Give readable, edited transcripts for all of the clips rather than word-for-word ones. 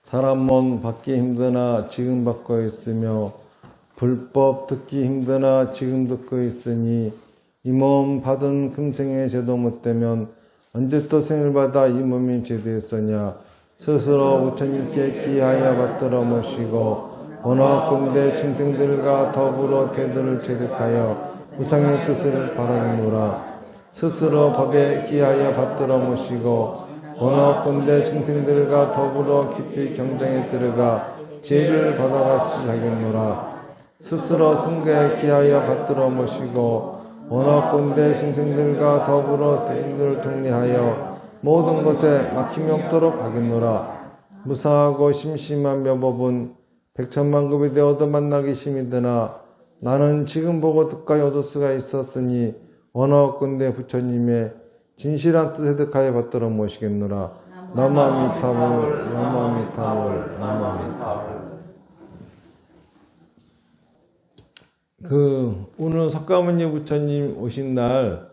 사람 몸 받기 힘드나 지금 받고 있으며 불법 듣기 힘드나 지금 듣고 있으니 이 몸 받은 금생의 죄도 못되면 언제 또 생을 받아 이 몸이 죄되었으냐. 스스로 부처님께 기하여 받들어 모시고 원하건대 중생들과 더불어 대들을 체득하여 우상의 뜻을 바라노라. 스스로 법에 기하여 받들어 모시고 원하건대 중생들과 더불어 깊이 경정에 들어가 죄를 받아같이 하겠노라. 스스로 승가에 기하여 받들어 모시고 원하건대 중생들과 더불어 대들을 통례하여 모든 것에 막힘이 없도록 하겠노라. 무사하고 심심한 묘법은 백천만급이 되어 얻어 만나기 심히드나 나는 지금 보고 듣가히 얻을 수가 있었으니 원하건대 부처님의 진실한 뜻에 득하여 받들어 모시겠노라. 나무아미타불 나무아미타불 나무아미타불. 오늘 석가모니 부처님 오신 날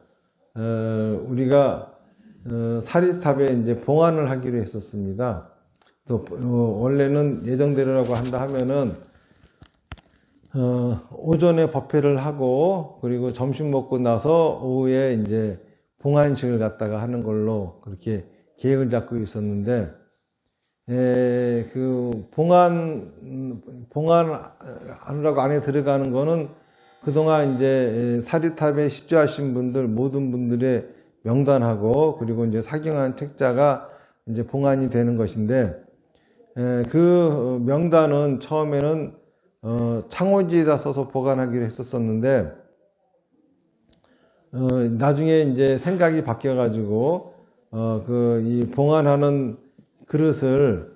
우리가 사리탑에 이제 봉안을 하기로 했었습니다. 또 원래는 예정대로라고 한다 하면은 오전에 법회를 하고 그리고 점심 먹고 나서 오후에 이제 봉안식을 갖다가 하는 걸로 그렇게 계획을 잡고 있었는데 봉안 하느라고 안에 들어가는 거는 그동안 이제 사리탑에 십주하신 분들 모든 분들의 명단하고 그리고 이제 사경한 책자가 이제 봉안이 되는 것인데 그 명단은 처음에는 창호지에다 써서 보관하기로 했었었는데 나중에 이제 생각이 바뀌어가지고 이 봉안하는 그릇을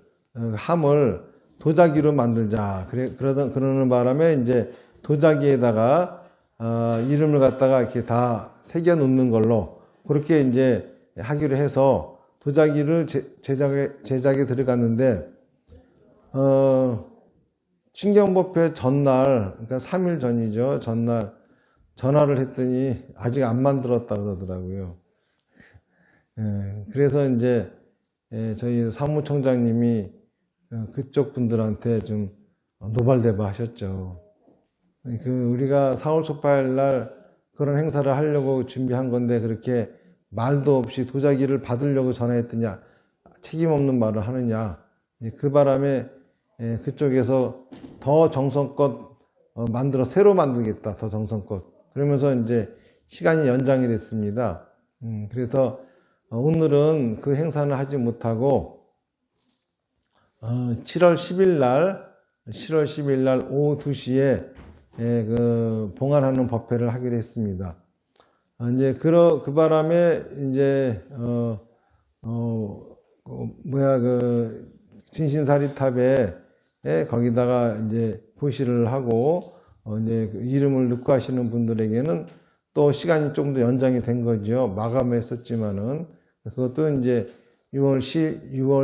함을 도자기로 만들자. 그러는 바람에 이제 도자기에다가 이름을 갖다가 이렇게 다 새겨 놓는 걸로 그렇게 이제 하기로 해서 도자기를 제작에 들어갔는데 신경법회 전날, 그러니까 3일 전이죠. 전날 전화를 했더니 아직 안 만들었다 그러더라고요. 그래서 이제 저희 사무총장님이 그쪽 분들한테 좀 노발대발 하셨죠. 우리가 4월 첫 8일 날 그런 행사를 하려고 준비한 건데 그렇게 말도 없이 도자기를 받으려고 전화했더니 책임 없는 말을 하느냐. 그 바람에 그쪽에서 더 정성껏 만들어 새로 만들겠다. 더 정성껏. 그러면서 이제 시간이 연장이 됐습니다. 그래서 오늘은 그 행사는 하지 못하고 7월 10일 날 오후 2시에 봉안하는 법회를 하기로 했습니다. 이제 그 바람에 이제 진신사리탑에 거기다가 이제 보시를 하고 이제 이름을 넣고 하시는 분들에게는 또 시간이 조금 더 연장이 된 거죠. 마감했었지만은 그것도 이제 6월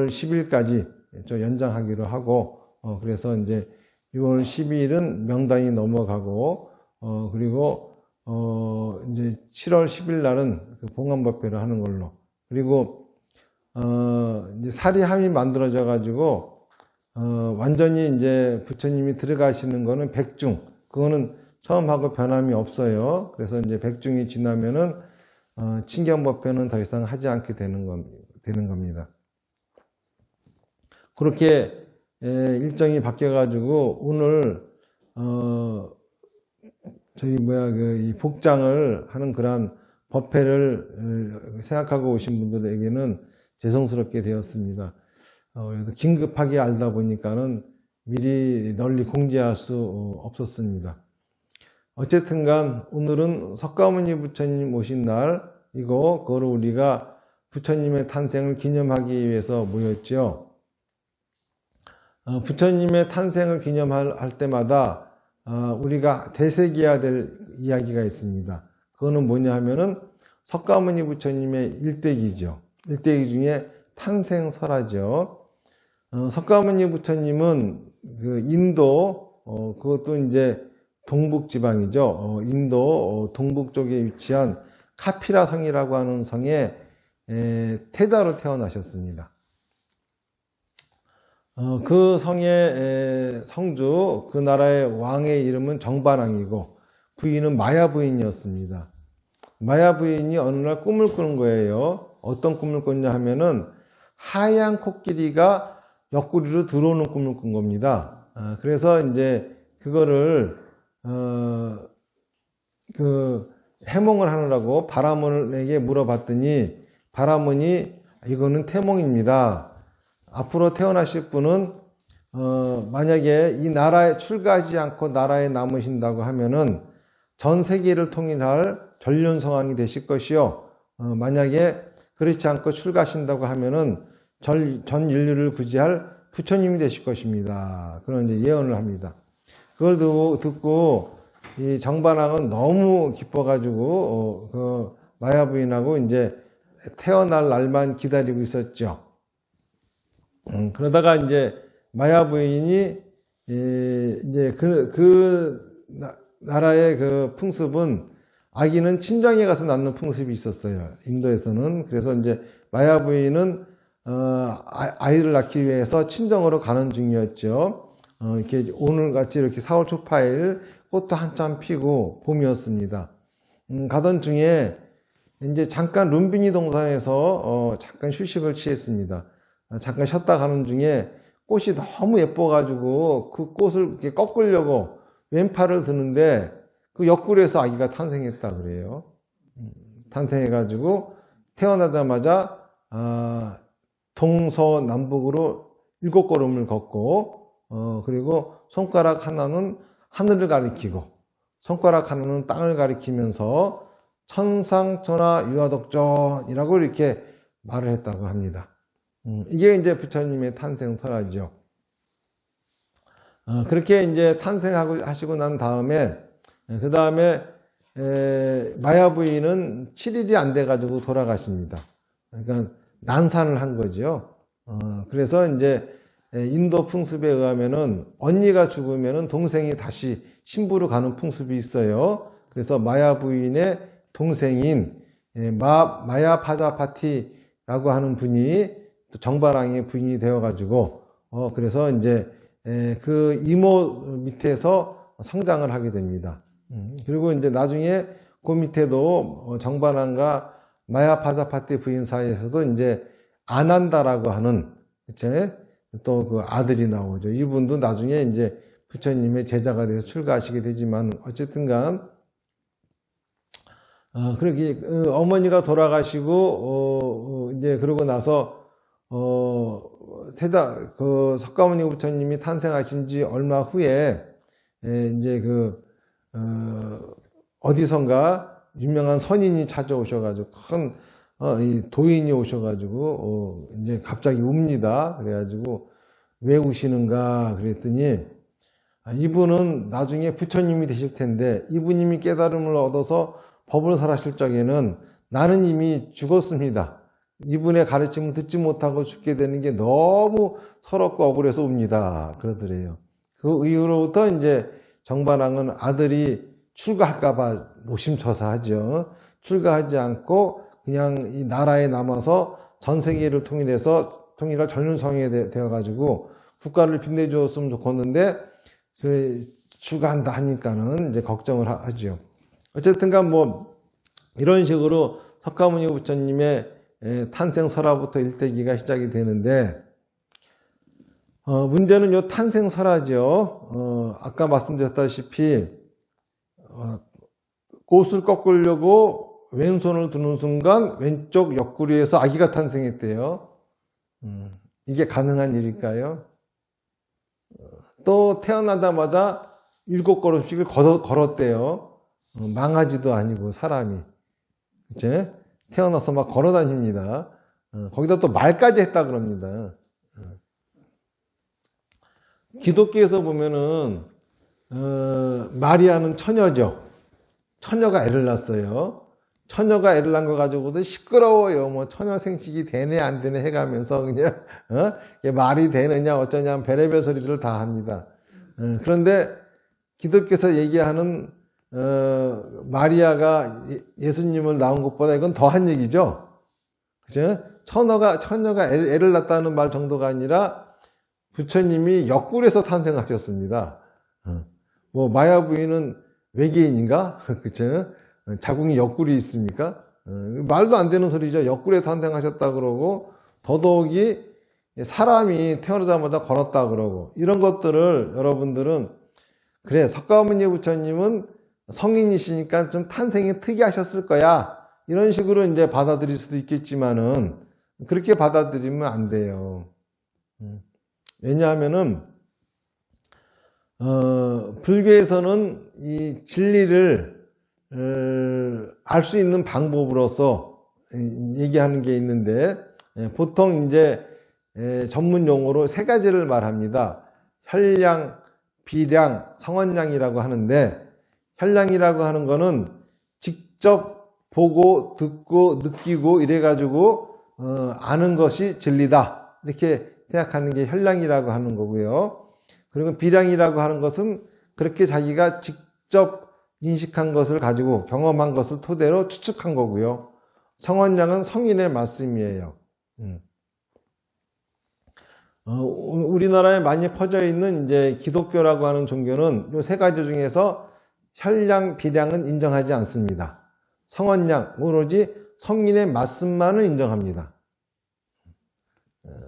10일까지 좀 연장하기로 하고 그래서 이제 6월 12일은 명단이 넘어가고 그리고 이제 7월 10일 날은 봉안법회를 하는 걸로 그리고 이제 사리함이 만들어져 가지고 완전히 이제 부처님이 들어가시는 거는 백중 그거는 처음하고 변함이 없어요. 그래서 이제 백중이 지나면은 친경법회는 더 이상 하지 않게 되는 겁니다. 그렇게 일정이 바뀌어가지고 오늘 저희 이 복장을 하는 그러한 법회를 생각하고 오신 분들에게는 죄송스럽게 되었습니다. 긴급하게 알다 보니까는 미리 널리 공지할 수 없었습니다. 어쨌든간 오늘은 석가모니 부처님 오신 날이고 그거를 우리가 부처님의 탄생을 기념하기 위해서 모였죠. 부처님의 탄생을 기념할 때마다 우리가 되새겨야 될 이야기가 있습니다. 그거는 뭐냐 하면은 석가모니 부처님의 일대기죠. 일대기 중에 탄생설화죠. 석가모니 부처님은 인도 그것도 이제 동북 지방이죠. 인도 동북 쪽에 위치한 카피라 성이라고 하는 성에 태자로 태어나셨습니다. 그 성의 성주, 그 나라의 왕의 이름은 정반왕이고 부인은 마야 부인이었습니다. 마야 부인이 어느 날 꿈을 꾸는 거예요. 어떤 꿈을 꿨냐 하면은 하얀 코끼리가 옆구리로 들어오는 꿈을 꾼 겁니다. 그래서 이제 그거를 해몽을 하느라고 바라문에게 물어봤더니 바라문이 이거는 태몽입니다. 앞으로 태어나실 분은 만약에 이 나라에 출가하지 않고 나라에 남으신다고 하면은 전 세계를 통일할 전륜성왕이 되실 것이요. 만약에 그렇지 않고 출가하신다고 하면은 전 인류를 구제할 부처님이 되실 것입니다. 그런 이제 예언을 합니다. 그걸 듣고 이 정반왕은 너무 기뻐가지고 그 마야 부인하고 이제 태어날 날만 기다리고 있었죠. 그러다가 이제 마야 부인이 이제 나라의 그 풍습은 아기는 친정에 가서 낳는 풍습이 있었어요. 인도에서는. 그래서 이제 마야 부인은 아이를 낳기 위해서 친정으로 가는 중이었죠. 이렇게 오늘같이 이렇게 4월 초파일 꽃도 한참 피고 봄이었습니다. 가던 중에 이제 잠깐 룸비니 동산에서 잠깐 휴식을 취했습니다. 잠깐 쉬었다 가는 중에 꽃이 너무 예뻐가지고 그 꽃을 이렇게 꺾으려고 왼팔을 드는데 그 옆구리에서 아기가 탄생했다 그래요. 탄생해가지고 태어나자마자 동서남북으로 7걸음을 걷고 그리고 손가락 하나는 하늘을 가리키고 손가락 하나는 땅을 가리키면서 천상천하 유아덕전이라고 이렇게 말을 했다고 합니다. 이게 이제 부처님의 탄생 설화죠. 그렇게 이제 하시고 난 다음에 그 다음에 마야 부인은 7일이 안 돼가지고 돌아가십니다. 그러니까 난산을 한 거죠. 그래서 이제 인도 풍습에 의하면은 언니가 죽으면은 동생이 다시 신부로 가는 풍습이 있어요. 그래서 마야 부인의 동생인 마야 파자파티라고 하는 분이 또 정반왕의 부인이 되어가지고 그래서 이제 그 이모 밑에서 성장을 하게 됩니다. 그리고 이제 나중에 그 밑에도 정반왕과 마야 파자파티 부인 사이에서도 이제 아난다라고 하는 또 그 아들이 나오죠. 이분도 나중에 이제 부처님의 제자가 돼서 출가하시게 되지만 어쨌든간 그렇게 어머니가 돌아가시고 이제 그러고 나서 석가모니 부처님이 탄생하신 지 얼마 후에 이제 어디선가 유명한 선인이 찾아오셔가지고 큰 도인이 오셔가지고 이제 갑자기 웁니다. 그래가지고 왜 우시는가 그랬더니 이분은 나중에 부처님이 되실 텐데 이분님이 깨달음을 얻어서 법을 설하실 적에는 나는 이미 죽었습니다. 이분의 가르침을 듣지 못하고 죽게 되는 게 너무 서럽고 억울해서 웁니다. 그러더래요. 그 이후로부터 이제 정반왕은 아들이 출가할까봐 노심초사하죠. 출가하지 않고 그냥 이 나라에 남아서 전 세계를 통일할 전륜성이 되어가지고 국가를 빛내주었으면 좋겠는데 출가한다 하니까는 이제 걱정을 하죠. 어쨌든간 뭐 이런 식으로 석가모니 부처님의 탄생 설화부터 일대기가 시작이 되는데 문제는 요 탄생 설화죠. 아까 말씀드렸다시피 꽃을 꺾으려고 왼손을 드는 순간 왼쪽 옆구리에서 아기가 탄생했대요. 이게 가능한 일일까요? 또 태어나자마자 7걸음씩을 걸었대요. 망아지도 아니고 사람이 이제 태어나서 막 걸어 다닙니다. 거기다 또 말까지 했다 그럽니다. 기독교에서 보면은 마리아는 처녀죠. 처녀가 애를 낳았어요. 처녀가 애를 낳은 거 가지고도 시끄러워요. 뭐 처녀 생식이 되네 안 되네 해가면서 그냥 말이 되느냐 어쩌냐 별의별 소리를 다 합니다. 그런데 기독교에서 얘기하는 마리아가 예수님을 낳은 것보다 이건 더한 얘기죠. 그죠? 처녀가 애를 낳았다는 말 정도가 아니라 부처님이 옆구리에서 탄생하셨습니다. 뭐 마야 부인은 외계인인가? 그쵸? 자궁이 옆구리 있습니까? 말도 안 되는 소리죠. 옆구리에 탄생하셨다 그러고 더더욱이 사람이 태어나자마자 걸었다 그러고 이런 것들을 여러분들은 그래 석가모니 부처님은 성인이시니까 좀 탄생이 특이하셨을 거야 이런 식으로 이제 받아들일 수도 있겠지만은 그렇게 받아들이면 안 돼요. 왜냐하면은 불교에서는 이 진리를 알 수 있는 방법으로서 얘기하는 게 있는데 보통 이제 전문 용어로 세 가지를 말합니다. 혈량, 비량, 성언량이라고 하는데 혈량이라고 하는 거는 직접 보고 듣고 느끼고 이래가지고 아는 것이 진리다 이렇게 생각하는 게 혈량이라고 하는 거고요. 그리고 비량이라고 하는 것은 그렇게 자기가 직접 인식한 것을 가지고 경험한 것을 토대로 추측한 거고요. 성언량은 성인의 말씀이에요. 우리나라에 많이 퍼져 있는 이제 기독교라고 하는 종교는 이 세 가지 중에서 혈량, 비량은 인정하지 않습니다. 성언량, 오로지 성인의 말씀만을 인정합니다.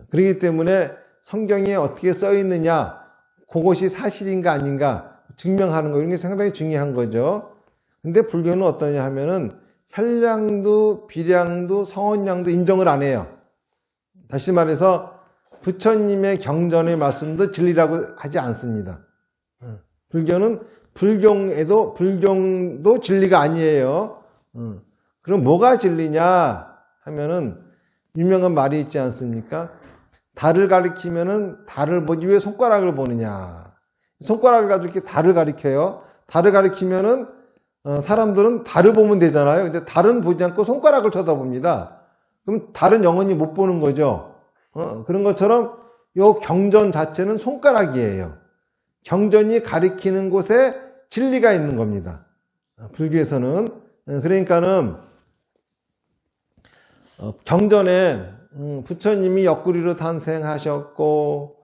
그렇기 때문에 성경에 어떻게 써 있느냐, 그것이 사실인가 아닌가 증명하는 거, 이런 게 상당히 중요한 거죠. 근데 불교는 어떠냐 하면은 혈량도 비량도 성언량도 인정을 안 해요. 다시 말해서 부처님의 경전의 말씀도 진리라고 하지 않습니다. 불교는 불경도 진리가 아니에요. 그럼 뭐가 진리냐 하면은 유명한 말이 있지 않습니까? 달을 가리키면은 달을 보지 왜 손가락을 보느냐. 손가락을 가지고 이렇게 달을 가리켜요. 달을 가리키면은 사람들은 달을 보면 되잖아요. 근데 달은 보지 않고 손가락을 쳐다봅니다. 그럼 달은 영원히 못 보는 거죠. 그런 것처럼 요 경전 자체는 손가락이에요. 경전이 가리키는 곳에 진리가 있는 겁니다. 불교에서는. 그러니까는 경전에 부처님이 옆구리로 탄생하셨고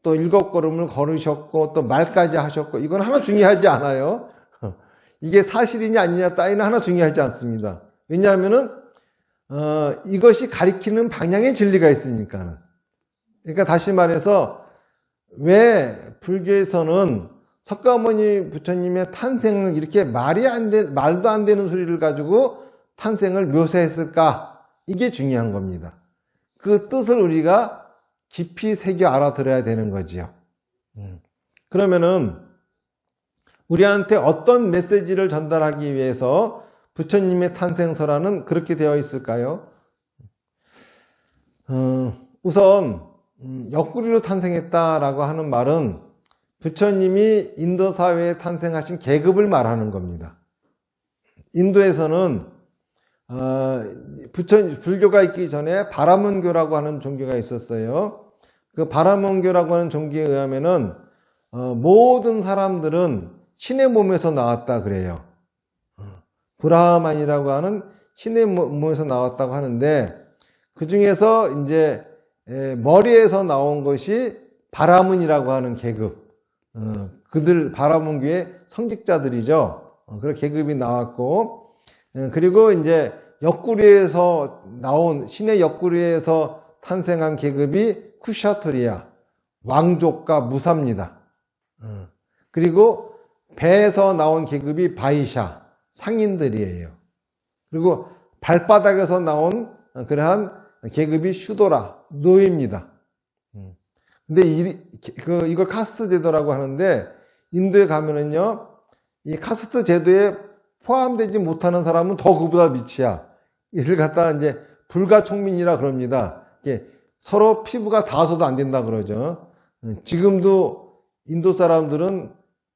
또 7걸음을 걸으셨고 또 말까지 하셨고 이건 하나 중요하지 않아요. 이게 사실이냐 아니냐 따위는 하나 중요하지 않습니다. 왜냐하면은 이것이 가리키는 방향의 진리가 있으니까는. 그러니까 다시 말해서 왜 불교에서는 석가모니 부처님의 탄생을 이렇게 말도 안 되는 소리를 가지고 탄생을 묘사했을까? 이게 중요한 겁니다. 그 뜻을 우리가 깊이 새겨 알아들어야 되는 거지요. 그러면은 우리한테 어떤 메시지를 전달하기 위해서 부처님의 탄생설화는 그렇게 되어 있을까요? 우선 옆구리로 탄생했다라고 하는 말은 부처님이 인도 사회에 탄생하신 계급을 말하는 겁니다. 인도에서는 불교가 있기 전에 바라문교라고 하는 종교가 있었어요. 그 바라문교라고 하는 종교에 의하면은 모든 사람들은 신의 몸에서 나왔다 그래요. 브라흐만이라고 하는 신의 몸에서 나왔다고 하는데 그 중에서 이제 머리에서 나온 것이 바라문이라고 하는 계급. 그들 바라문교의 성직자들이죠. 그런 계급이 나왔고 그리고 이제 옆구리에서 나온 신의 옆구리에서 탄생한 계급이 쿠샤토리아 왕족과 무사입니다. 그리고 배에서 나온 계급이 바이샤 상인들이에요. 그리고 발바닥에서 나온 그러한 계급이 슈도라 노예입니다. 근데 이걸 카스트 제도라고 하는데 인도에 가면은요 이 카스트 제도에 포함되지 못하는 사람은 더 그보다 밑이야. 이를 갖다가 이제 불가총민이라 그럽니다. 서로 피부가 닿아서도 안 된다 그러죠. 지금도 인도 사람들은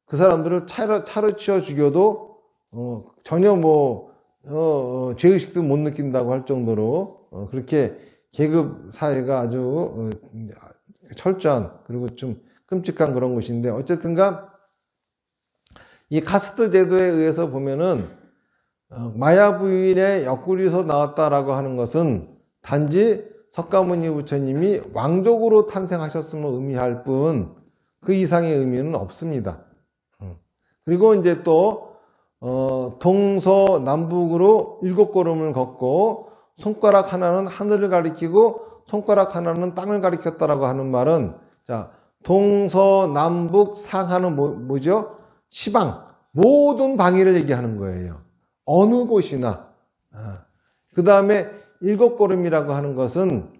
그 사람들을 차로 치워 죽여도 전혀 죄의식도 못 느낀다고 할 정도로 그렇게 계급 사회가 아주 철저한 그리고 좀 끔찍한 그런 곳인데 어쨌든가 이 카스트 제도에 의해서 보면은 마야 부인의 옆구리에서 나왔다라고 하는 것은 단지 석가모니 부처님이 왕족으로 탄생하셨음을 의미할 뿐 그 이상의 의미는 없습니다. 그리고 이제 또 동서남북으로 7걸음을 걷고 손가락 하나는 하늘을 가리키고 손가락 하나는 땅을 가리켰다라고 하는 말은, 자, 동서남북 상하는 뭐죠? 시방, 모든 방위를 얘기하는 거예요. 어느 곳이나. 그 다음에 7걸음이라고 하는 것은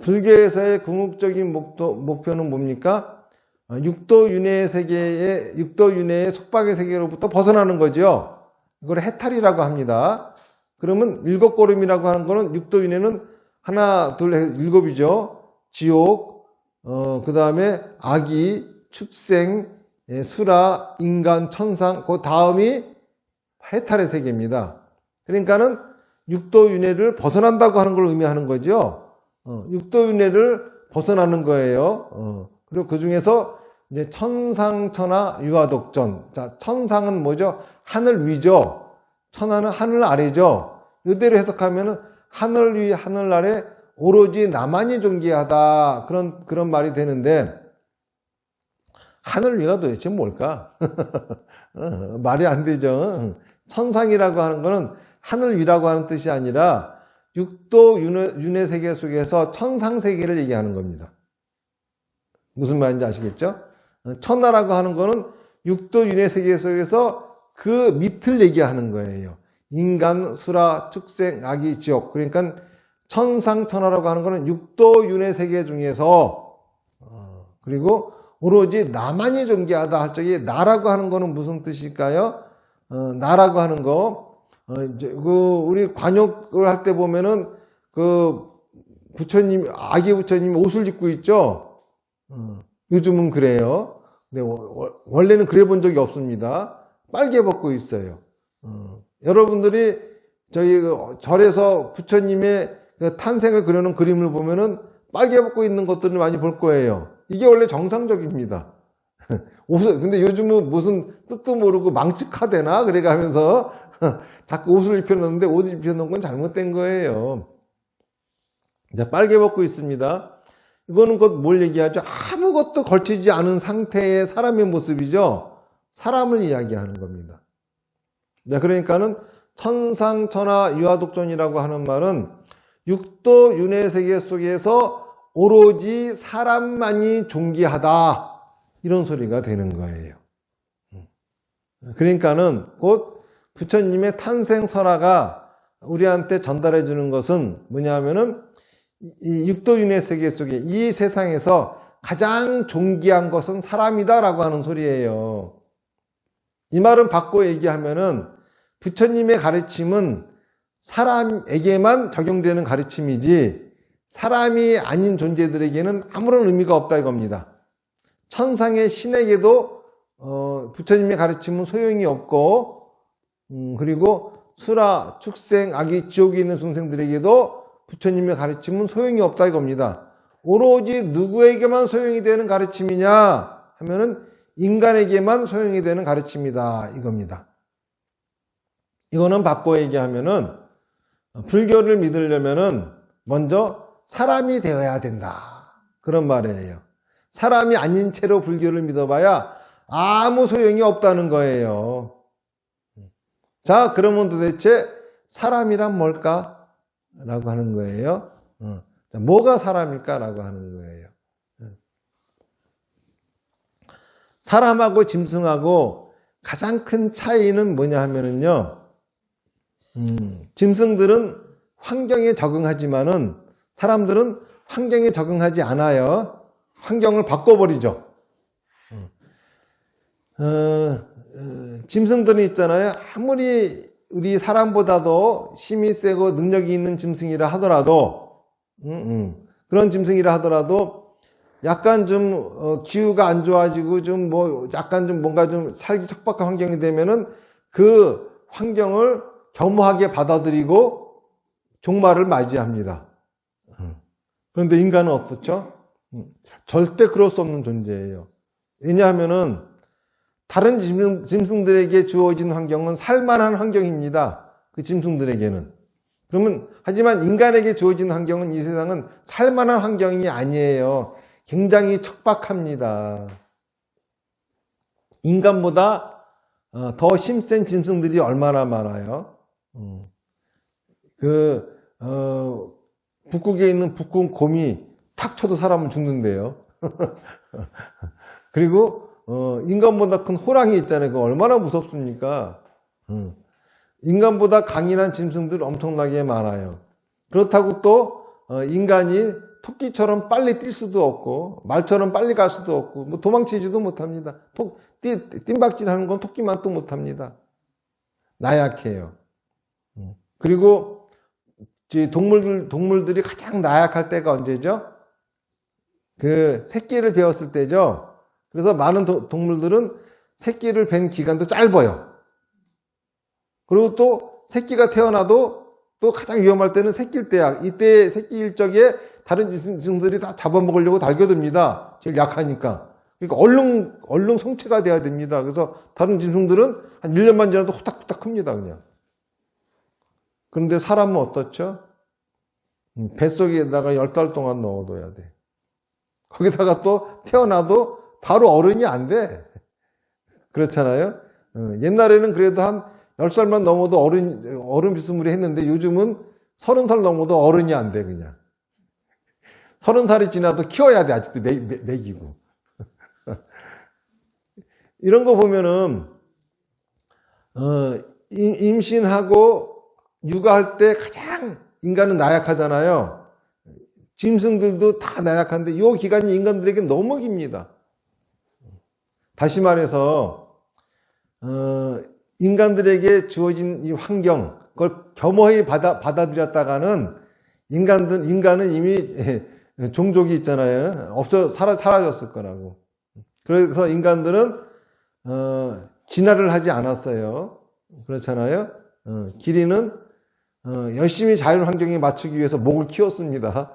불교에서의 궁극적인 목표는 뭡니까? 육도윤회의 속박의 세계로부터 벗어나는 거죠. 이걸 해탈이라고 합니다. 그러면 7걸음이라고 하는 거는 육도윤회는 하나, 둘, 7이죠. 지옥, 그 다음에 아기, 축생, 수라, 인간, 천상, 그 다음이 해탈의 세계입니다. 그러니까는 육도윤회를 벗어난다고 하는 걸 의미하는 거죠. 육도윤회를 벗어나는 거예요. 그리고 그 중에서 이제 천상천하 유아독전. 자, 천상은 뭐죠? 하늘 위죠. 천하는 하늘 아래죠. 이대로 해석하면은 하늘 위, 하늘 아래 오로지 나만이 존귀하다. 그런 말이 되는데, 하늘 위가 도대체 뭘까? 말이 안 되죠. 천상이라고 하는 거는 하늘 위라고 하는 뜻이 아니라 육도 윤회 세계 속에서 천상 세계를 얘기하는 겁니다. 무슨 말인지 아시겠죠? 천하라고 하는 거는 육도 윤회 세계 속에서 그 밑을 얘기하는 거예요. 인간, 수라, 축생, 아기, 지옥. 그러니까 천상, 천하라고 하는 거는 육도 윤회 세계 중에서 그리고 오로지 나만이 존귀하다 할 적에 나라고 하는 거는 무슨 뜻일까요? 나라고 하는 거, 우리 관욕을 할 때 보면은 아기 부처님이 옷을 입고 있죠? 요즘은 그래요. 근데 원래는 그래 본 적이 없습니다. 빨개 벗고 있어요. 여러분들이 저희 절에서 부처님의 탄생을 그려놓은 그림을 보면은 빨개 벗고 있는 것들을 많이 볼 거예요. 이게 원래 정상적입니다. 근데 요즘은 무슨 뜻도 모르고 망측하대나? 그래가면서 자꾸 옷을 입혀놓는데 옷을 입혀놓은 건 잘못된 거예요. 자, 빨개 벗고 있습니다. 이거는 곧 뭘 얘기하죠? 아무것도 걸치지 않은 상태의 사람의 모습이죠. 사람을 이야기하는 겁니다. 자, 그러니까는 천상천하 유아독존이라고 하는 말은 육도 윤회 세계 속에서 오로지 사람만이 존귀하다. 이런 소리가 되는 거예요. 그러니까는 곧 부처님의 탄생 설화가 우리한테 전달해 주는 것은 뭐냐면은 이 육도윤회 세계 속에 이 세상에서 가장 존귀한 것은 사람이다라고 하는 소리예요. 이 말은 바꿔 얘기하면은 부처님의 가르침은 사람에게만 적용되는 가르침이지 사람이 아닌 존재들에게는 아무런 의미가 없다 이겁니다. 천상의 신에게도 부처님의 가르침은 소용이 없고 그리고 수라, 축생, 아기, 지옥에 있는 중생들에게도 부처님의 가르침은 소용이 없다 이겁니다. 오로지 누구에게만 소용이 되는 가르침이냐 하면은 인간에게만 소용이 되는 가르침이다 이겁니다. 이거는 바꿔 얘기하면은 불교를 믿으려면은 먼저 사람이 되어야 된다 그런 말이에요. 사람이 아닌 채로 불교를 믿어봐야 아무 소용이 없다는 거예요. 자, 그러면 도대체 사람이란 뭘까? 라고 하는 거예요. 자, 뭐가 사람일까? 라고 하는 거예요. 사람하고 짐승하고 가장 큰 차이는 뭐냐 하면은요, 짐승들은 환경에 적응하지만은 사람들은 환경에 적응하지 않아요. 환경을 바꿔버리죠. 짐승들은 있잖아요. 아무리 우리 사람보다도 힘이 세고 능력이 있는 짐승이라 하더라도, 그런 짐승이라 하더라도 약간 좀 기후가 안 좋아지고 좀 약간 좀 뭔가 좀 살기 척박한 환경이 되면은 그 환경을 겸허하게 받아들이고 종말을 맞이합니다. 그런데 인간은 어떻죠? 절대 그럴 수 없는 존재예요. 왜냐하면은 다른 짐승들에게 주어진 환경은 살만한 환경입니다. 그 짐승들에게는. 하지만 인간에게 주어진 환경은 이 세상은 살만한 환경이 아니에요. 굉장히 척박합니다. 인간보다 더 힘센 짐승들이 얼마나 많아요. 북극에 있는 북극 곰이 탁 쳐도 사람은 죽는데요. 그리고 인간보다 큰 호랑이 있잖아요. 그거 얼마나 무섭습니까? 인간보다 강인한 짐승들 엄청나게 많아요. 그렇다고 또 인간이 토끼처럼 빨리 뛸 수도 없고 말처럼 빨리 갈 수도 없고 뭐 도망치지도 못합니다. 뜀박질하는 건 토끼만 또 못합니다. 나약해요. 그리고 동물들이 가장 나약할 때가 언제죠? 그 새끼를 베었을 때죠. 그래서 많은 동물들은 새끼를 뵌 기간도 짧아요. 그리고 또 새끼가 태어나도 또 가장 위험할 때는 새끼일 때야. 이때 새끼일 적에 다른 짐승들이 다 잡아먹으려고 달겨듭니다. 제일 약하니까. 그러니까 얼른 성체가 돼야 됩니다. 그래서 다른 짐승들은 한 1년만 지나도 후딱후딱 큽니다, 그냥. 그런데 사람은 어떻죠? 뱃속에다가 10달 동안 넣어둬야 돼. 거기다가 또 태어나도 바로 어른이 안 돼. 그렇잖아요? 옛날에는 그래도 한 10살만 넘어도 어른 비스무리 했는데 요즘은 30살 넘어도 어른이 안 돼, 그냥. 30살이 지나도 키워야 돼, 아직도 먹이고. 이런 거 보면은, 임신하고 육아할 때 가장 인간은 나약하잖아요. 짐승들도 다 나약한데 이 기간이 인간들에게 너무 깁니다. 다시 말해서 인간들에게 주어진 이 환경, 그걸 겸허히 받아들였다가는 인간은 이미 종족이 있잖아요. 사라졌을 거라고. 그래서 인간들은 진화를 하지 않았어요. 그렇잖아요. 기린은 열심히 자연 환경에 맞추기 위해서 목을 키웠습니다.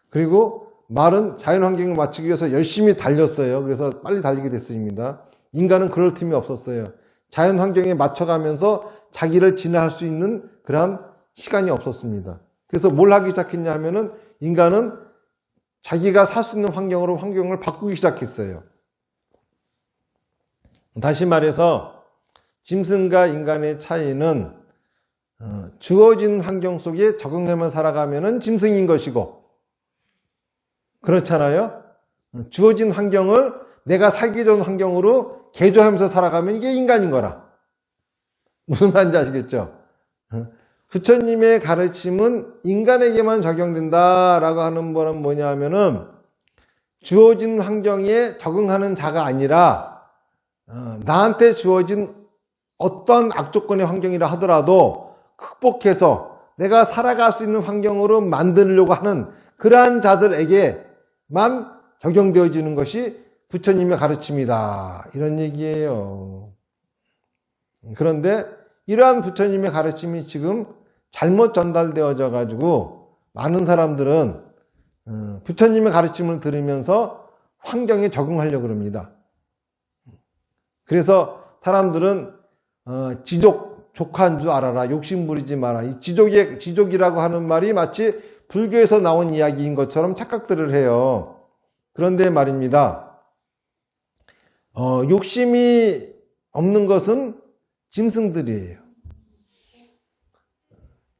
그리고 말은 자연 환경에 맞추기 위해서 열심히 달렸어요. 그래서 빨리 달리게 됐습니다. 인간은 그럴 틈이 없었어요. 자연 환경에 맞춰가면서 자기를 진화할 수 있는 그러한 시간이 없었습니다. 그래서 뭘 하기 시작했냐 하면은 인간은 자기가 살 수 있는 환경으로 환경을 바꾸기 시작했어요. 다시 말해서 짐승과 인간의 차이는 주어진 환경 속에 적응하며 살아가면은 짐승인 것이고, 그렇잖아요. 주어진 환경을 내가 살기 좋은 환경으로 개조하면서 살아가면 이게 인간인 거라. 무슨 말인지 아시겠죠? 부처님의 가르침은 인간에게만 적용된다라고 하는 거는 뭐냐 하면은 주어진 환경에 적응하는 자가 아니라 나한테 주어진 어떤 악조건의 환경이라 하더라도 극복해서 내가 살아갈 수 있는 환경으로 만들려고 하는 그러한 자들에게만 적용되어지는 것이 부처님의 가르침이다. 이런 얘기예요. 그런데 이러한 부처님의 가르침이 지금 잘못 전달되어져 가지고 많은 사람들은 부처님의 가르침을 들으면서 환경에 적응하려고 합니다. 그래서 사람들은 족한 줄 알아라. 욕심 부리지 마라. 이 지족이라고 하는 말이 마치 불교에서 나온 이야기인 것처럼 착각들을 해요. 그런데 말입니다. 욕심이 없는 것은 짐승들이에요.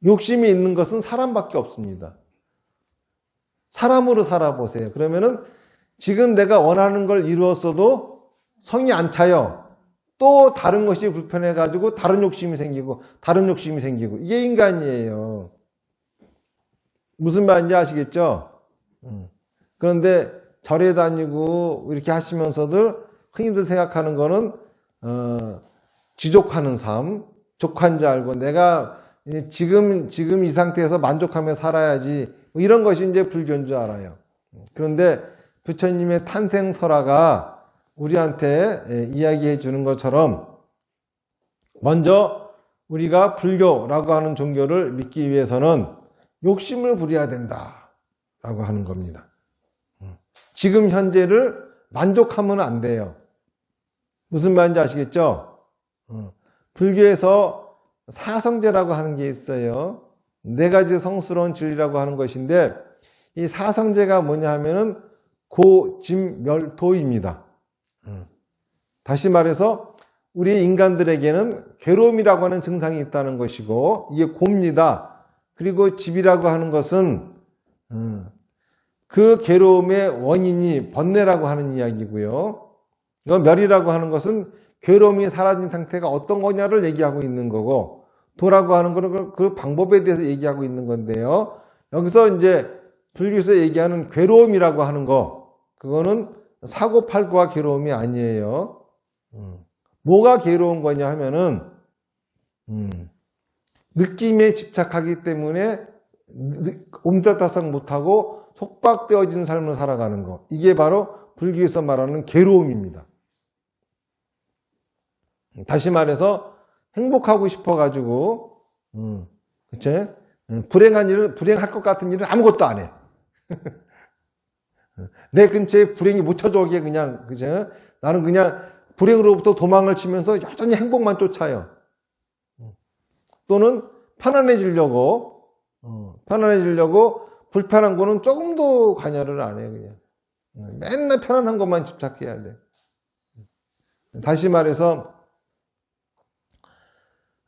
욕심이 있는 것은 사람밖에 없습니다. 사람으로 살아보세요. 그러면은 지금 내가 원하는 걸 이루었어도 성이 안 차요. 또 다른 것이 불편해가지고 다른 욕심이 생기고 다른 욕심이 생기고, 이게 인간이에요. 무슨 말인지 아시겠죠? 그런데 절에 다니고 이렇게 하시면서들 흔히들 생각하는 거는 지족하는 삶, 족한 줄 알고 내가 지금 이 상태에서 만족하며 살아야지, 뭐 이런 것이 이제 불교인 줄 알아요. 그런데 부처님의 탄생설화가 우리한테 이야기해 주는 것처럼 먼저 우리가 불교라고 하는 종교를 믿기 위해서는 욕심을 부려야 된다라고 하는 겁니다. 지금 현재를 만족하면 안 돼요. 무슨 말인지 아시겠죠? 불교에서 사성제라고 하는 게 있어요. 네 가지 성스러운 진리라고 하는 것인데, 이 사성제가 뭐냐 하면은 고짐멸도입니다. 다시 말해서 우리 인간들에게는 괴로움이라고 하는 증상이 있다는 것이고, 이게 고입니다. 그리고 집이라고 하는 것은 그 괴로움의 원인이 번뇌라고 하는 이야기고요. 이건 멸이라고 하는 것은 괴로움이 사라진 상태가 어떤 거냐를 얘기하고 있는 거고, 도라고 하는 것은 그 방법에 대해서 얘기하고 있는 건데요. 여기서 이제 불교에서 얘기하는 괴로움이라고 하는 거, 그거는 사고팔고와 괴로움이 아니에요. 뭐가 괴로운 거냐 하면은 느낌에 집착하기 때문에 옴짝달싹 못하고 속박되어진 삶을 살아가는 거, 이게 바로 불교에서 말하는 괴로움입니다. 다시 말해서 행복하고 싶어가지고 그쵸? 불행한 일을, 불행할 것 같은 일은 아무것도 안 해. 내 근처에 불행이 못 찾아오게 그냥, 그죠? 나는 그냥 불행으로부터 도망을 치면서 여전히 행복만 쫓아요. 또는 편안해지려고 불편한 거는 조금도 관여를 안 해요, 그냥. 맨날 편안한 것만 집착해야 돼. 다시 말해서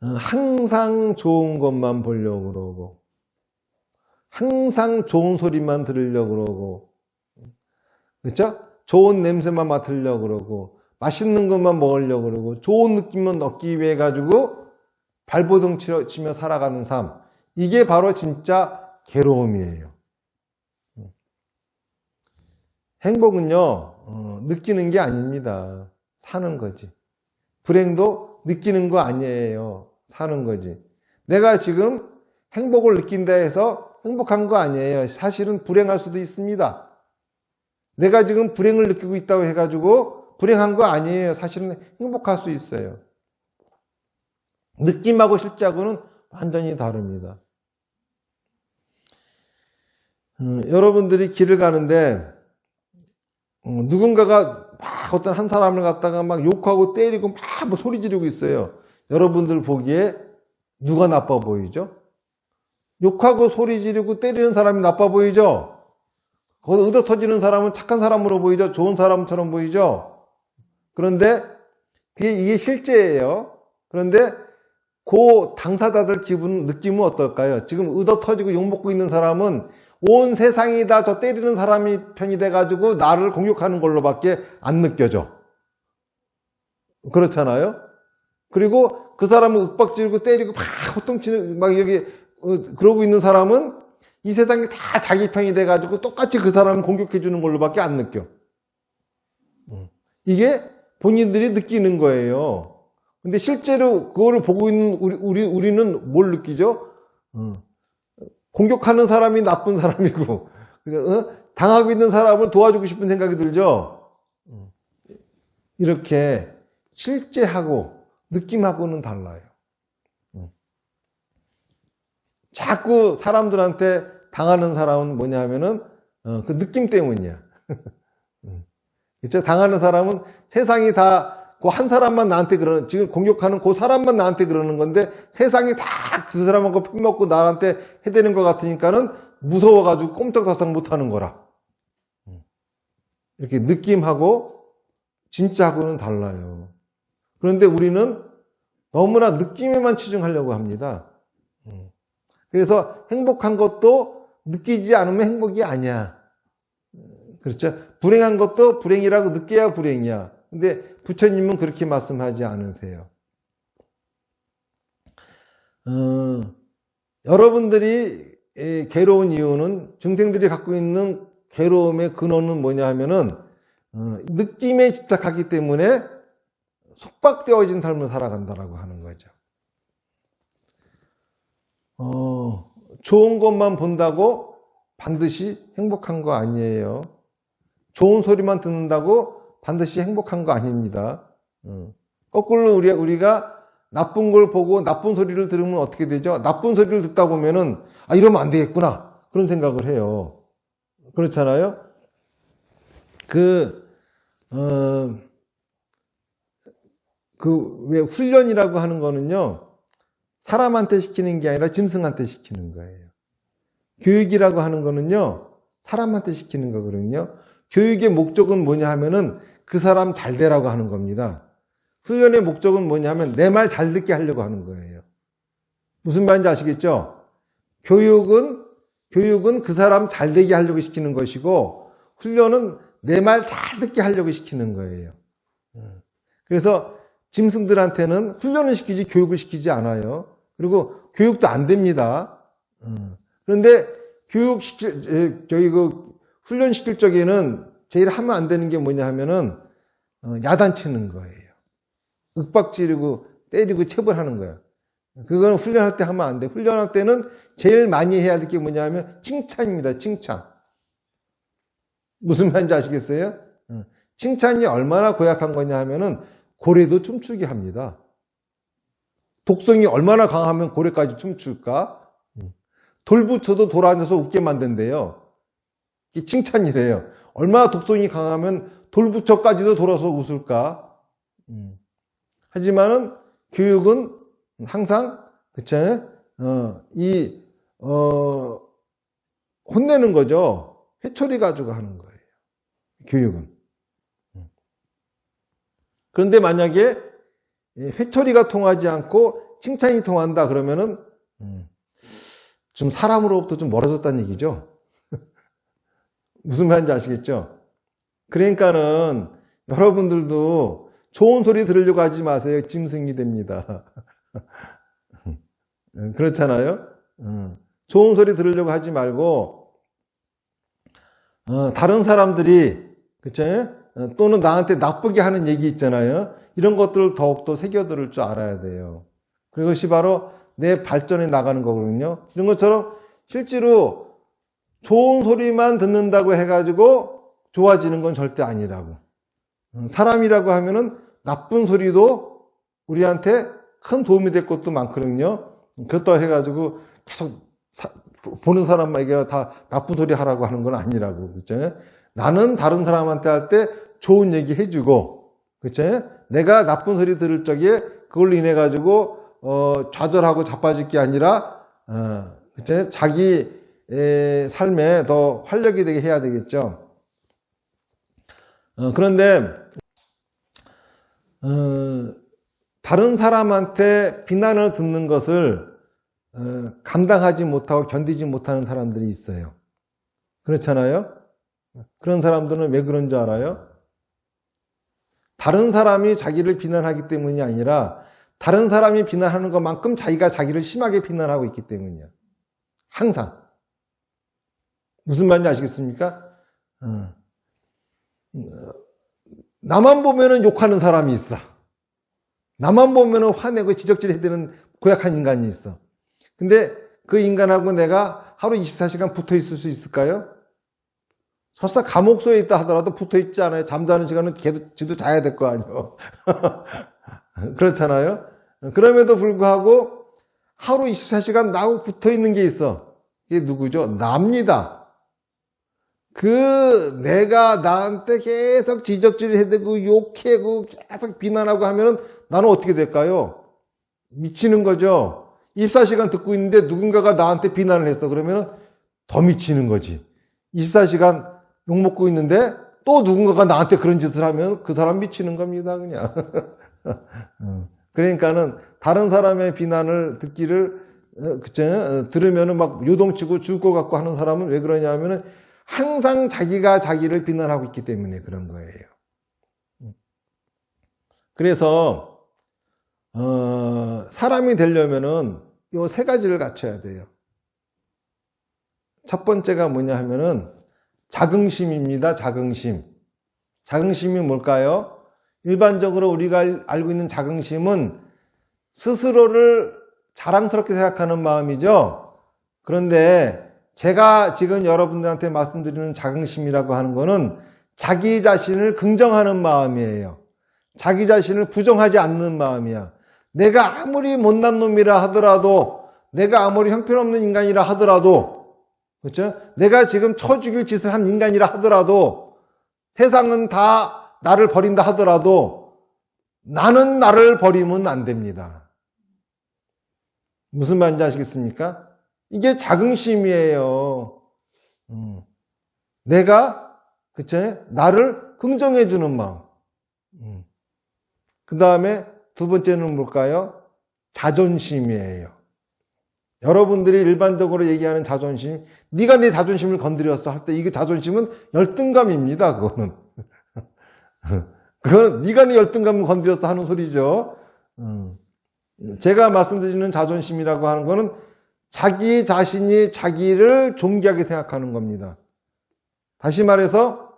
항상 좋은 것만 보려고 그러고, 항상 좋은 소리만 들으려고 그러고, 그렇죠? 좋은 냄새만 맡으려고 그러고, 맛있는 것만 먹으려고 그러고, 좋은 느낌만 얻기 위해 가지고 발버둥 치며 살아가는 삶, 이게 바로 진짜 괴로움이에요. 행복은요, 느끼는 게 아닙니다. 사는 거지. 불행도 느끼는 거 아니에요. 사는 거지. 내가 지금 행복을 느낀다 해서 행복한 거 아니에요. 사실은 불행할 수도 있습니다. 내가 지금 불행을 느끼고 있다고 해가지고 불행한 거 아니에요. 사실은 행복할 수 있어요. 느낌하고 실제하고는 완전히 다릅니다. 여러분들이 길을 가는데 누군가가 막 어떤 한 사람을 갖다가 막 욕하고 때리고 막 뭐 소리 지르고 있어요. 여러분들 보기에 누가 나빠 보이죠? 욕하고 소리 지르고 때리는 사람이 나빠 보이죠? 거기서 의도 터지는 사람은 착한 사람으로 보이죠? 좋은 사람처럼 보이죠? 그런데 이게 실제예요. 그런데 그 당사자들 기분, 느낌은 어떨까요? 지금 의도 터지고 욕먹고 있는 사람은 온 세상이 다 저 때리는 사람이 편이 돼가지고 나를 공격하는 걸로밖에 안 느껴져. 그렇잖아요? 그리고 그 사람은 윽박지르고 때리고 막 호통치는, 막 여기, 그러고 있는 사람은 이 세상이 다 자기 편이 돼가지고 똑같이 그 사람을 공격해주는 걸로밖에 안 느껴. 이게 본인들이 느끼는 거예요. 근데 실제로 그거를 보고 있는 우리는 뭘 느끼죠? 공격하는 사람이 나쁜 사람이고, 당하고 있는 사람을 도와주고 싶은 생각이 들죠? 이렇게 실제하고 느낌하고는 달라요. 자꾸 사람들한테 당하는 사람은 뭐냐 하면은, 그 느낌 때문이야. 그렇죠? 당하는 사람은 세상이 다 그 한 사람만 나한테 지금 공격하는 그 사람만 나한테 그러는 건데 세상이 다 그 사람하고 편먹고 나한테 해대는 것 같으니까는 무서워가지고 꼼짝달싹 못하는 거라. 이렇게 느낌하고 진짜하고는 달라요. 그런데 우리는 너무나 느낌에만 치중하려고 합니다. 그래서 행복한 것도 느끼지 않으면 행복이 아니야. 그렇죠? 불행한 것도 불행이라고 느껴야 불행이야. 근데 부처님은 그렇게 말씀하지 않으세요. 여러분들이 괴로운 이유는, 중생들이 갖고 있는 괴로움의 근원은 뭐냐 하면은 느낌에 집착하기 때문에 속박되어진 삶을 살아간다라고 하는 거죠. 좋은 것만 본다고 반드시 행복한 거 아니에요. 좋은 소리만 듣는다고 반드시 행복한 거 아닙니다. 거꾸로 우리가 나쁜 걸 보고 나쁜 소리를 들으면 어떻게 되죠? 나쁜 소리를 듣다 보면은 이러면 안 되겠구나 그런 생각을 해요. 그렇잖아요. 왜 훈련이라고 하는 거는요, 사람한테 시키는 게 아니라 짐승한테 시키는 거예요. 교육이라고 하는 거는요, 사람한테 시키는 거거든요. 교육의 목적은 뭐냐 하면은 그 사람 잘 되라고 하는 겁니다. 훈련의 목적은 뭐냐 하면 내 말 잘 듣게 하려고 하는 거예요. 무슨 말인지 아시겠죠? 교육은 그 사람 잘 되게 하려고 시키는 것이고, 훈련은 내 말 잘 듣게 하려고 시키는 거예요. 그래서 짐승들한테는 훈련을 시키지 교육을 시키지 않아요. 그리고 교육도 안 됩니다. 그런데 훈련시킬 적에는 제일 하면 안 되는 게 뭐냐 하면은, 야단치는 거예요. 윽박지르고 때리고 체벌하는 거예요. 그건 훈련할 때 하면 안 돼. 훈련할 때는 제일 많이 해야 될 게 뭐냐 하면 칭찬입니다. 칭찬. 무슨 말인지 아시겠어요? 칭찬이 얼마나 고약한 거냐 하면은 고래도 춤추게 합니다. 독성이 얼마나 강하면 고래까지 춤출까? 돌 붙여도 돌 앉아서 웃게 만든대요. 이게 칭찬이래요. 얼마나 독성이 강하면 돌 붙여까지도 돌아서 웃을까? 하지만은 교육은 항상 그쵸? 혼내는 거죠. 회초리 가지고 하는 거예요. 교육은. 그런데 만약에 회초리가 통하지 않고 칭찬이 통한다 그러면은 좀 사람으로부터 좀 멀어졌다는 얘기죠. 무슨 말인지 아시겠죠? 그러니까는 여러분들도 좋은 소리 들으려고 하지 마세요. 짐승이 됩니다. 그렇잖아요? 좋은 소리 들으려고 하지 말고 다른 사람들이 그쵸? 또는 나한테 나쁘게 하는 얘기 있잖아요. 이런 것들을 더욱더 새겨들을 줄 알아야 돼요. 그것이 바로 내 발전에 나가는 거거든요. 이런 것처럼 실제로 좋은 소리만 듣는다고 해가지고 좋아지는 건 절대 아니라고. 사람이라고 하면은 나쁜 소리도 우리한테 큰 도움이 될 것도 많거든요. 그렇다고 해가지고 계속 보는 사람에게 다 나쁜 소리 하라고 하는 건 아니라고. 그렇죠? 나는 다른 사람한테 할 때 좋은 얘기 해주고, 그렇죠? 내가 나쁜 소리 들을 적에 그걸로 인해 가지고 좌절하고 자빠질 게 아니라, 그렇죠? 자기 삶에 더 활력이 되게 해야 되겠죠. 그런데 다른 사람한테 비난을 듣는 것을 감당하지 못하고 견디지 못하는 사람들이 있어요. 그렇잖아요? 그런 사람들은 왜 그런 줄 알아요? 다른 사람이 자기를 비난하기 때문이 아니라 다른 사람이 비난하는 것만큼 자기가 자기를 심하게 비난하고 있기 때문이야. 항상. 무슨 말인지 아시겠습니까? 나만 보면은 욕하는 사람이 있어. 나만 보면은 화내고 지적질해야 되는 고약한 인간이 있어. 근데 그 인간하고 내가 하루 24시간 붙어 있을 수 있을까요? 설사 감옥소에 있다 하더라도 붙어 있지 않아요. 잠자는 시간은 지도 자야 될 거 아니에요. 그렇잖아요. 그럼에도 불구하고 하루 24시간 나하고 붙어 있는 게 있어. 이게 누구죠? 납니다. 내가 나한테 계속 지적질을 해대고 욕해고 계속 비난하고 하면은 나는 어떻게 될까요? 미치는 거죠. 24시간 듣고 있는데 누군가가 나한테 비난을 했어. 그러면은 더 미치는 거지. 24시간 욕먹고 있는데 또 누군가가 나한테 그런 짓을 하면 그 사람 미치는 겁니다, 그냥. 그러니까는 다른 사람의 비난을 들으면은 막 요동치고 죽을 것 같고 하는 사람은 왜 그러냐 하면은 항상 자기가 자기를 비난하고 있기 때문에 그런 거예요. 그래서, 사람이 되려면은 요 세 가지를 갖춰야 돼요. 첫 번째가 뭐냐 하면은 자긍심입니다. 자긍심. 자긍심이 뭘까요? 일반적으로 우리가 알고 있는 자긍심은 스스로를 자랑스럽게 생각하는 마음이죠. 그런데 제가 지금 여러분들한테 말씀드리는 자긍심이라고 하는 거는 자기 자신을 긍정하는 마음이에요. 자기 자신을 부정하지 않는 마음이야. 내가 아무리 못난 놈이라 하더라도, 내가 아무리 형편없는 인간이라 하더라도, 그렇죠? 내가 지금 쳐 죽일 짓을 한 인간이라 하더라도, 세상은 다 나를 버린다 하더라도, 나는 나를 버리면 안 됩니다. 무슨 말인지 아시겠습니까? 이게 자긍심이에요. 내가, 그쵸? 나를 긍정해주는 마음. 그 다음에 두 번째는 뭘까요? 자존심이에요. 여러분들이 일반적으로 얘기하는 자존심, 네가 내 자존심을 건드렸어 할 때 이게 자존심은 열등감입니다. 그거는. 그거는 네가 내 열등감을 건드렸어 하는 소리죠. 제가 말씀드리는 자존심이라고 하는 거는 자기 자신이 자기를 존귀하게 생각하는 겁니다. 다시 말해서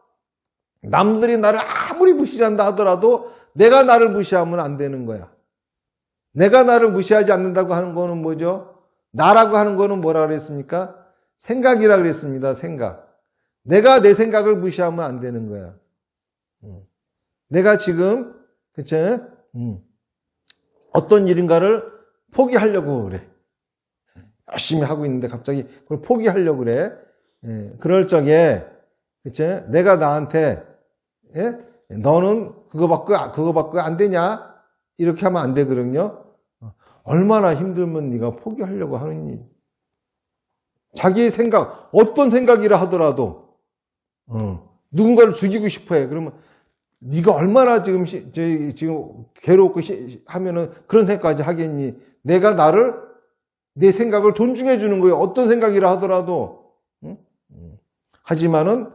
남들이 나를 아무리 무시한다 하더라도 내가 나를 무시하면 안 되는 거야. 내가 나를 무시하지 않는다고 하는 거는 뭐죠? 나라고 하는 거는 뭐라 그랬습니까? 생각이라 그랬습니다. 생각. 내가 내 생각을 무시하면 안 되는 거야. 내가 지금 그쵸? 어떤 일인가를 포기하려고 그래. 열심히 하고 있는데 갑자기 그걸 포기하려고 그래. 그럴 적에 그쵸? 내가 나한테 너는 그거밖에 안 되냐? 이렇게 하면 안 되거든요. 얼마나 힘들면 네가 포기하려고 하느니. 자기 생각, 어떤 생각이라 하더라도 누군가를 죽이고 싶어해. 그러면 네가 얼마나 지금 괴롭고 하면은 그런 생각까지 하겠니? 내가 내 생각을 존중해 주는 거예요. 어떤 생각이라 하더라도. 하지만은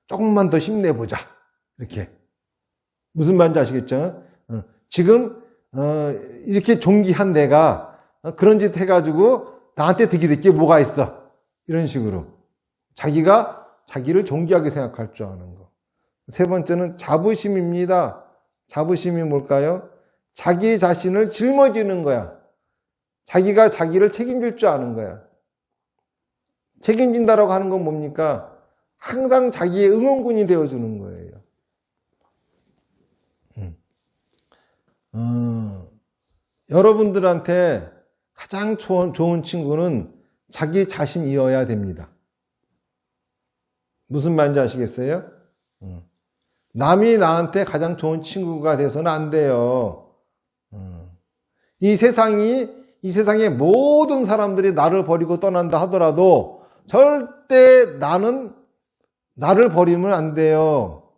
조금만 더 힘내보자. 이렇게. 무슨 말인지 아시겠죠? 지금 이렇게 존귀한 내가 그런 짓 해가지고 나한테 득이 될 게 뭐가 있어? 이런 식으로 자기가 자기를 존귀하게 생각할 줄 아는 거. 세 번째는 자부심입니다. 자부심이 뭘까요? 자기 자신을 짊어지는 거야. 자기가 자기를 책임질 줄 아는 거야. 책임진다라고 하는 건 뭡니까? 항상 자기의 응원군이 되어주는 거예요. 여러분들한테 가장 좋은 친구는 자기 자신이어야 됩니다. 무슨 말인지 아시겠어요? 남이 나한테 가장 좋은 친구가 돼서는 안 돼요. 이 세상의 모든 사람들이 나를 버리고 떠난다 하더라도 절대 나를 버리면 안 돼요.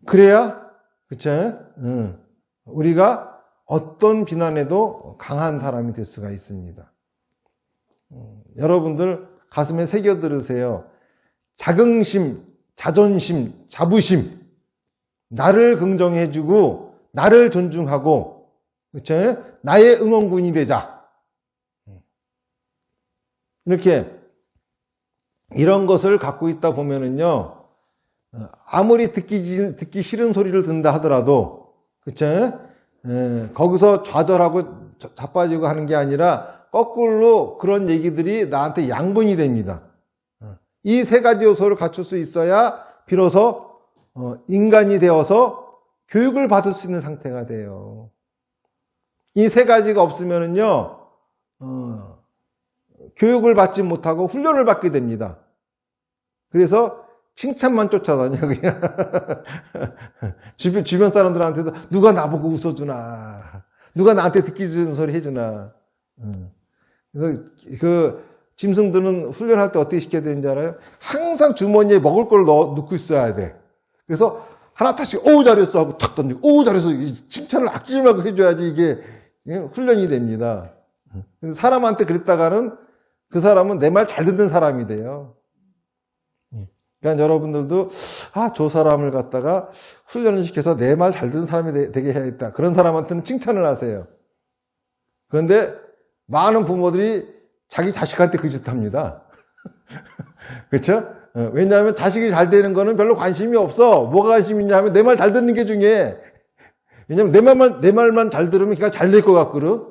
그래야, 그쵸? 우리가 어떤 비난에도 강한 사람이 될 수가 있습니다. 여러분들 가슴에 새겨 들으세요. 자긍심, 자존심, 자부심. 나를 긍정해주고, 나를 존중하고, 그쵸? 나의 응원군이 되자. 이런 것을 갖고 있다 보면은요, 아무리 듣기 싫은 소리를 듣는다 하더라도, 그쵸? 거기서 좌절하고 자빠지고 하는 게 아니라, 거꾸로 그런 얘기들이 나한테 양분이 됩니다. 이 세 가지 요소를 갖출 수 있어야, 비로소, 인간이 되어서 교육을 받을 수 있는 상태가 돼요. 이 세 가지가 없으면은요, 교육을 받지 못하고 훈련을 받게 됩니다. 그래서 칭찬만 쫓아다녀, 그냥. 주변 사람들한테도 누가 나보고 웃어주나. 누가 나한테 듣기 좋은 소리 해주나. 그래서 짐승들은 훈련할 때 어떻게 시켜야 되는지 알아요? 항상 주머니에 먹을 걸 넣고 있어야 돼. 그래서 하나 탁씩, 오우, 잘했어 하고 탁 던지고, 오우, 잘했어. 칭찬을 아끼지 말고 해줘야지 이게 훈련이 됩니다. 사람한테 그랬다가는 그 사람은 내 말 잘 듣는 사람이 돼요. 그러니까 여러분들도 저 사람을 갖다가 훈련을 시켜서 내 말 잘 듣는 사람이 되게 해야겠다. 그런 사람한테는 칭찬을 하세요. 그런데 많은 부모들이 자기 자식한테 그 짓 합니다. 그렇죠? 왜냐하면 자식이 잘 되는 거는 별로 관심이 없어. 뭐가 관심이 있냐 하면 내 말 잘 듣는 게 중요해. 왜냐하면 내 말만 잘 들으면 걔가 잘 될 것 같거든.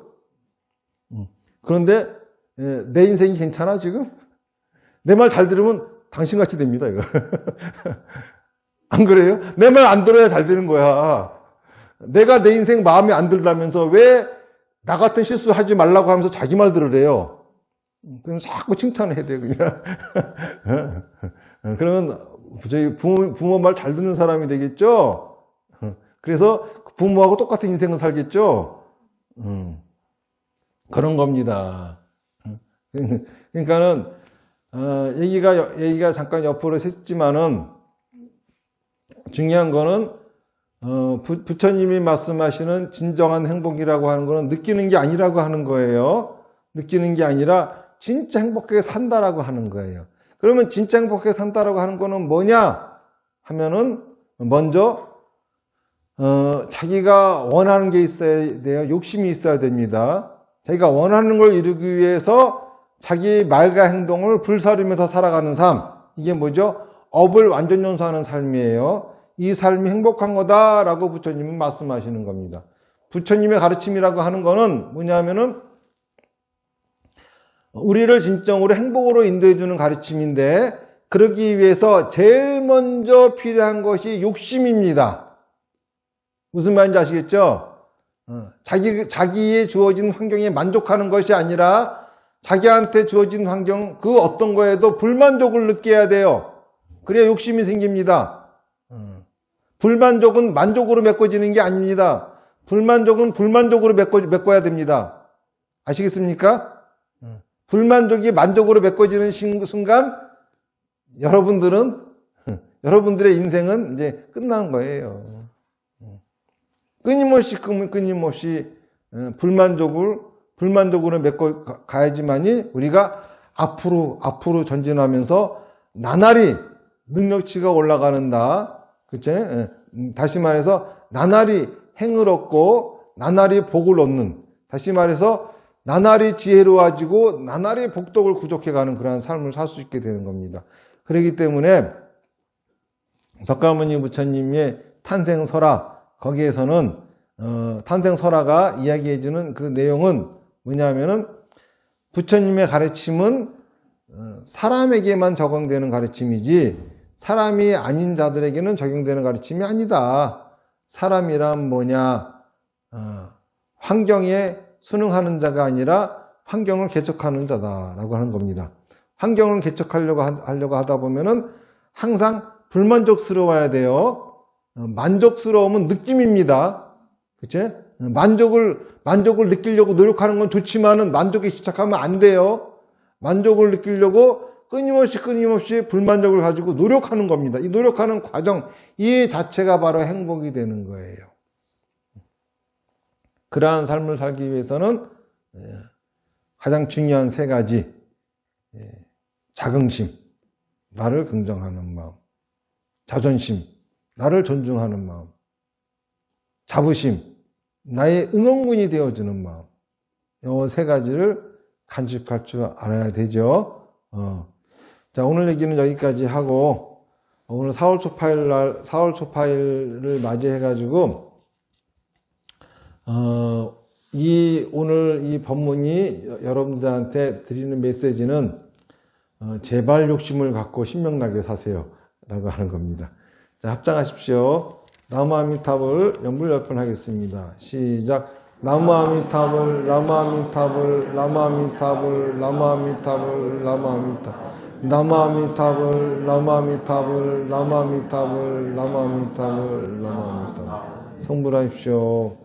그런데 내 인생이 괜찮아 지금? 내 말 잘 들으면 당신같이 됩니다, 이거. 안 그래요? 내 말 안 들어야 잘 되는 거야. 내가 내 인생 마음에 안 들다면서 왜 나 같은 실수 하지 말라고 하면서 자기 말 들으래요. 그럼 자꾸 칭찬을 해야 돼요, 그냥. 그러면 저희 부모 말 잘 듣는 사람이 되겠죠? 그래서 부모하고 똑같은 인생을 살겠죠? 그런 겁니다. 그러니까는 얘기가 잠깐 옆으로 샜지만은 중요한 거는 부처님이 말씀하시는 진정한 행복이라고 하는 거는 느끼는 게 아니라고 하는 거예요. 느끼는 게 아니라 진짜 행복하게 산다라고 하는 거예요. 그러면 진짜 행복하게 산다라고 하는 거는 뭐냐 하면은 먼저 자기가 원하는 게 있어야 돼요. 욕심이 있어야 됩니다. 자기가 원하는 걸 이루기 위해서 자기의 말과 행동을 불사르면서 살아가는 삶. 이게 뭐죠? 업을 완전 연소하는 삶이에요. 이 삶이 행복한 거다라고 부처님은 말씀하시는 겁니다. 부처님의 가르침이라고 하는 거는 뭐냐면은 우리를 진정으로 행복으로 인도해 주는 가르침인데 그러기 위해서 제일 먼저 필요한 것이 욕심입니다. 무슨 말인지 아시겠죠? 자기에 주어진 환경에 만족하는 것이 아니라 자기한테 주어진 환경 그 어떤 거에도 불만족을 느껴야 돼요. 그래야 욕심이 생깁니다. 불만족은 만족으로 메꿔지는 게 아닙니다. 불만족은 불만족으로 메꿔야 됩니다. 아시겠습니까? 불만족이 만족으로 메꿔지는 순간 여러분들의 인생은 이제 끝난 거예요. 끊임없이 불만족으로 메꿔 가야지만이 우리가 앞으로 전진하면서 나날이 능력치가 올라가는다. 그치? 다시 말해서 나날이 행을 얻고 나날이 복을 얻는, 다시 말해서 나날이 지혜로워지고 나날이 복덕을 구족해가는 그러한 삶을 살 수 있게 되는 겁니다. 그렇기 때문에 석가모니 부처님의 탄생설화, 거기에서는 탄생설화가 이야기해주는 그 내용은 뭐냐면은 부처님의 가르침은 사람에게만 적용되는 가르침이지 사람이 아닌 자들에게는 적용되는 가르침이 아니다. 사람이란 뭐냐? 환경에 순응하는 자가 아니라 환경을 개척하는 자다라고 하는 겁니다. 환경을 개척하려고 하다 보면은 항상 불만족스러워야 돼요. 만족스러움은 느낌입니다. 그치? 만족을 느끼려고 노력하는 건 좋지만은 만족에 집착하면 안 돼요. 만족을 느끼려고 끊임없이 불만족을 가지고 노력하는 겁니다. 이 노력하는 과정, 이 자체가 바로 행복이 되는 거예요. 그러한 삶을 살기 위해서는 가장 중요한 세 가지. 자긍심, 나를 긍정하는 마음. 자존심, 나를 존중하는 마음. 자부심, 나의 응원군이 되어주는 마음. 이 세 가지를 간직할 줄 알아야 되죠. 자, 오늘 얘기는 여기까지 하고, 오늘 4월 초파일을 맞이해가지고, 오늘 이 법문이 여러분들한테 드리는 메시지는, 제발 욕심을 갖고 신명나게 사세요. 라고 하는 겁니다. 자, 합장하십시오. 나무아미타불 연불열번 하겠습니다. 시작. 나무아미타불, 나무아미타불, 나무아미타불, 나무아미타불, 나무아미타불. 나무아미타불, 나무아미타불, 나무아미타불, 나무아미타불, 나무아미타불. 성불하십시오.